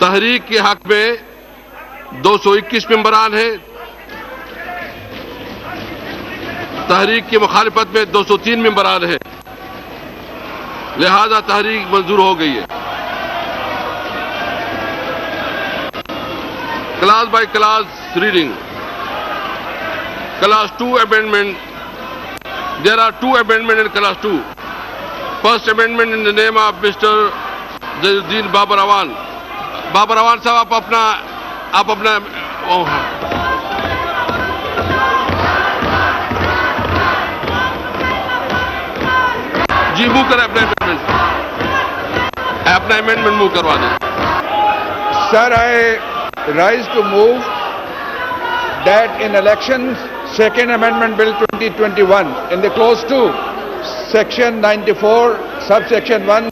तहरीक के हक में 221 मेंबरान हैं, तहरीक की मुखालिफत में 203 मेंबरान हैं, लिहाजा तहरीक मंजूर हो गई है। Class by class reading. Class 2 amendment. There are 2 amendments in Class 2. First amendment in the name of Mr. Zainuddin Babar Awan. Babar Awan साहब आप अपना जी मूव करें अपना अमेंडमेंट मूव करवा दें। Sir, I rise to move that in elections, Second Amendment Bill 2021, in the clause 2, Section 94, subsection 1,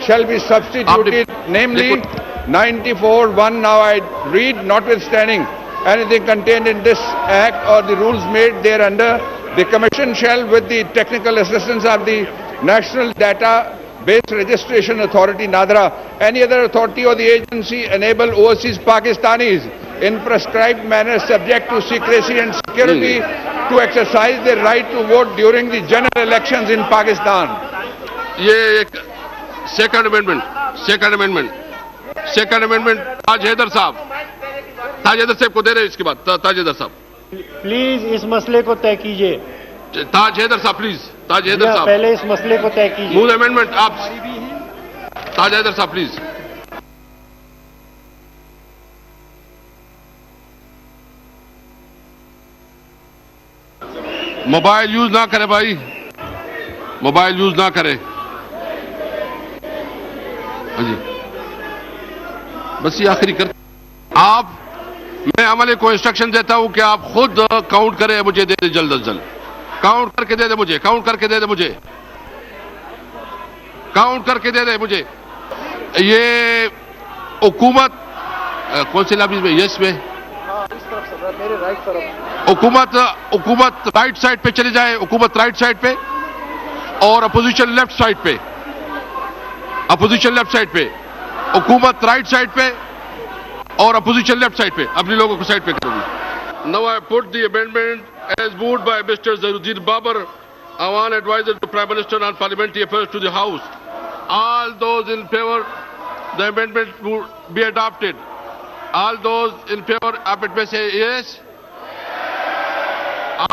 shall be substituted, namely 94(1). Now I read, notwithstanding anything contained in this Act or the rules made thereunder, the Commission shall, with the technical assistance of the National Database Registration Authority, NADRA, any other authority or the agency, enable overseas Pakistanis in prescribed manner, subject to secrecy and security, to exercise their right to vote during the general elections in Pakistan. ये एक second amendment ताज हैदर साहब को दे रहे हैं। इसके बाद ताज हैदर साहब please इस मसले को तय कीजिए। ताज हैदर साहब प्लीज, ताज हैदर साहब पहले इस मसले को तय कीजिए। मूव अमेंडमेंट आप ताज हैदर साहब प्लीज। मोबाइल यूज ना करें भाई, मोबाइल यूज ना करें। हाँ जी, बस ये आखिरी कर मैं अमले को इंस्ट्रक्शन देता हूं कि आप खुद काउंट करें, मुझे दे दे जल्द अज जल्द। काउंट करके दे दे मुझे, काउंट करके दे दे मुझे, काउंट करके दे दे मुझे। ये हुकूमत कौन से लफ्ज में? यस में हुकूमत राइट साइड पे चले जाए, हुकूमत राइट साइड पे और अपोजिशन लेफ्ट साइड पे, हुकूमत राइट साइड पे और अपोजिशन लेफ्ट साइड पे। अपने लोगों को साइड पे करोगी। Now I put the amendment as moved by mister Zainuddin Babar Awan, adviser to prime minister on parliamentary affairs, to the house. All those in favour the amendment would be adopted. All those in favour आप इट में से yes,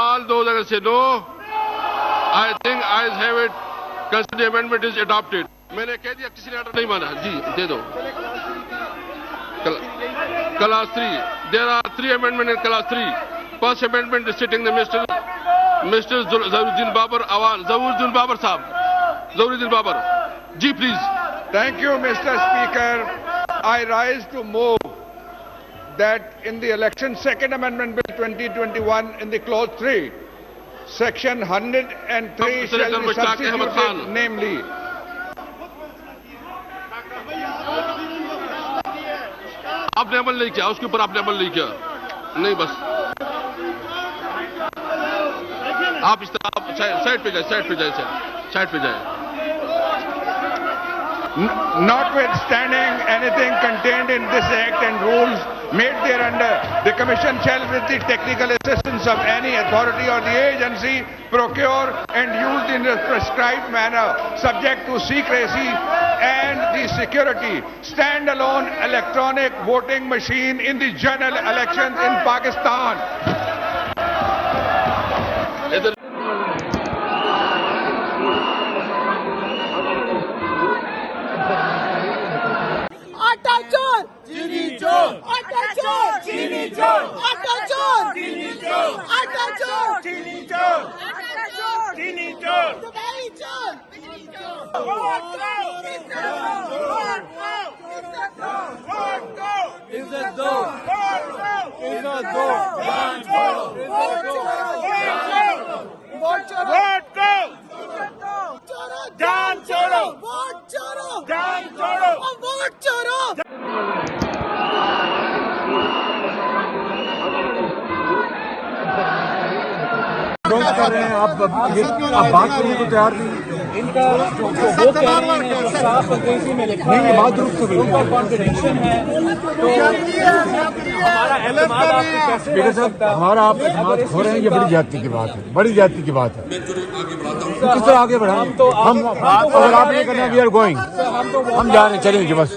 all those that say no, I think ayes have it, consider the amendment is adopted. मैंने कह दिया, किसी ने order नहीं माना जी, दे दो। Class 3, there are 3 amendments in Class 3. First amendment is sitting the Mr. Zainuddin Babar Awan, Zainuddin Babar साहब, Zainuddin Babar ji please. Thank you, Mr. Speaker. I rise to move that in the election Second Amendment Bill 2021, in the clause 3, Section 103 shall be substituted, namely आपने अमल नहीं किया, उसके ऊपर आपने अमल नहीं किया, नहीं बस आप इस तरह साइड पे जाए। Notwithstanding anything contained in this Act and rules made thereunder, the Commission shall, with the technical assistance of any authority or the agency, procure and use in a prescribed manner, subject to secrecy and the security, stand-alone electronic voting machine in the general elections in Pakistan. कर रहे हैं आप बात करने को तैयार नहीं। का जो वो कह रहे हैं, जो साफ अंग्रेजी में लिखा है, उनका कॉन्ट्रडिक्शन है, तो हमारा एतमाद आप पे कैसे स्पीकर साहब, हमारा आप एतमाद खो रहे हैं, ये बड़ी ज्यादती की बात है, बड़ी ज्यादती की बात है। किस तरह आगे बढ़ाएं? हम अगर आप ये करना, वी आर गोइंग, हम जा रहे हैं, चलेंगे बस,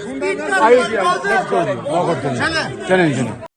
आइए चलें चलें।